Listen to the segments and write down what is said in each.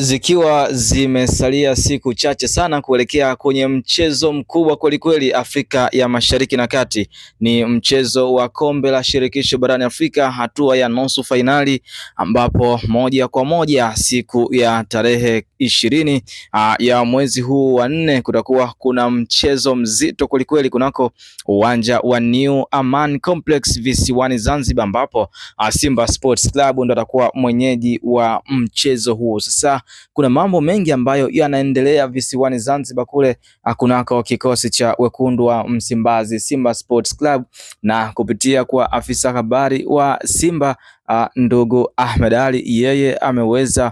Zikiwa zimesalia siku chache sana kuelekea kwenye mchezo mkubwa kwelikweli Afrika ya Mashariki na Kati, ni mchezo wa kombe la shirikisho barani Afrika, hatua ya nusu fainali, ambapo moja kwa moja siku ya tarehe 20 ya mwezi huu wa 4 kutakuwa kuna mchezo mzito kwelikweli kunako uwanja wa New Amaan Complex visiwani Zanzibar, ambapo Simba Sports Club ndo atakuwa mwenyeji wa mchezo huo. Sasa kuna mambo mengi ambayo yanaendelea visiwani Zanzibar kule kunako kikosi cha wekundu wa Msimbazi Simba Sports Club, na kupitia kwa afisa habari wa Simba ndugu Ahmed Ali, yeye ameweza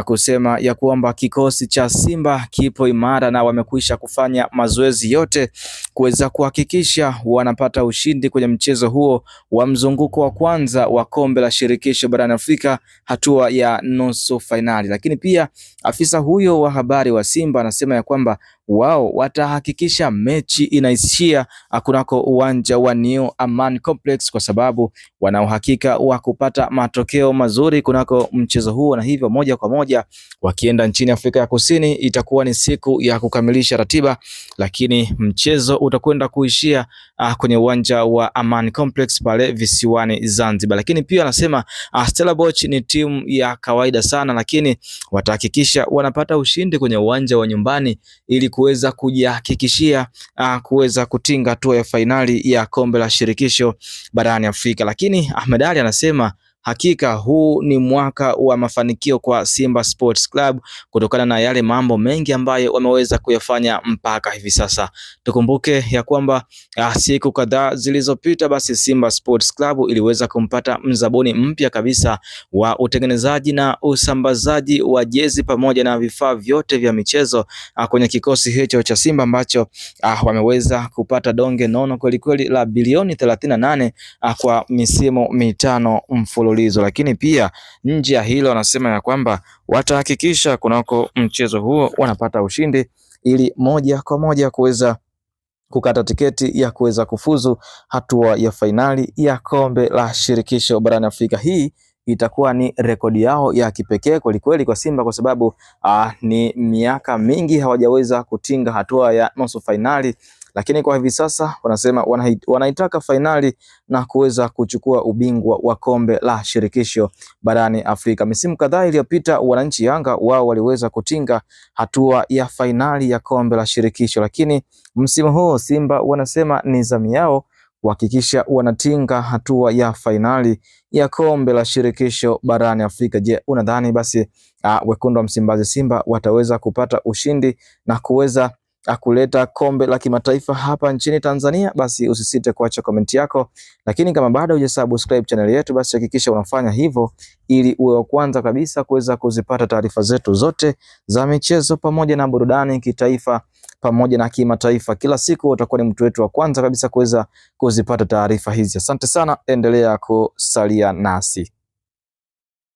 kusema ya kwamba kikosi cha Simba kipo imara na wamekwisha kufanya mazoezi yote kuweza kuhakikisha wanapata ushindi kwenye mchezo huo wa mzunguko wa kwanza wa kombe la shirikisho barani Afrika, hatua ya nusu fainali. Lakini pia afisa huyo wa habari wa Simba anasema ya kwamba wao watahakikisha mechi inaishia kunako uwanja wa New Amaan Complex, kwa sababu wana uhakika wa kupata matokeo mazuri kunako mchezo huo, na hivyo moja kwa moja wakienda nchini Afrika ya Kusini itakuwa ni siku ya kukamilisha ratiba, lakini mchezo utakwenda kuishia kwenye uwanja wa Amaan Complex pale visiwani Zanzibar. Lakini pia anasema Stellenbosch ni timu ya kawaida sana, lakini watahakikisha wanapata ushindi kwenye uwanja wa nyumbani ili kuweza kujihakikishia kuweza kutinga hatua ya fainali ya kombe la shirikisho barani Afrika. Lakini Ahmed Ali anasema hakika huu ni mwaka wa mafanikio kwa Simba Sports Club kutokana na yale mambo mengi ambayo wameweza kuyafanya mpaka hivi sasa. Tukumbuke ya kwamba siku kadhaa zilizopita basi Simba Sports Club iliweza kumpata mzabuni mpya kabisa wa utengenezaji na usambazaji wa jezi pamoja na vifaa vyote vya michezo kwenye kikosi hicho cha Simba, ambacho wameweza kupata donge nono kweli kweli la bilioni 38 kwa misimu mitano mfululizo. Lakini pia nje ya hilo anasema ya kwamba watahakikisha kunako mchezo huo wanapata ushindi ili moja kwa moja kuweza kukata tiketi ya kuweza kufuzu hatua ya fainali ya kombe la shirikisho barani Afrika. Hii itakuwa ni rekodi yao ya kipekee kwelikweli kwa Simba, kwa sababu ni miaka mingi hawajaweza kutinga hatua ya nusu fainali, lakini kwa hivi sasa wanasema wanaitaka fainali na kuweza kuchukua ubingwa wa kombe la shirikisho barani Afrika. Misimu kadhaa iliyopita wananchi Yanga wao waliweza kutinga hatua ya fainali ya kombe la shirikisho, lakini msimu huu Simba wanasema ni zamu yao kuhakikisha wanatinga hatua ya fainali ya kombe la shirikisho barani Afrika. Je, unadhani basi wekundu wa Msimbazi Simba wataweza kupata ushindi na kuweza kuleta kombe la kimataifa hapa nchini Tanzania? Basi usisite kuacha komenti yako, lakini kama bado hujasubscribe channel yetu basi hakikisha unafanya hivyo ili uwe wa kwanza kabisa kuweza kuzipata taarifa zetu zote za michezo pamoja na burudani kitaifa pamoja na kimataifa. Kila siku utakuwa ni mtu wetu wa kwanza kabisa kuweza kuzipata taarifa hizi. Asante sana, endelea kusalia nasi.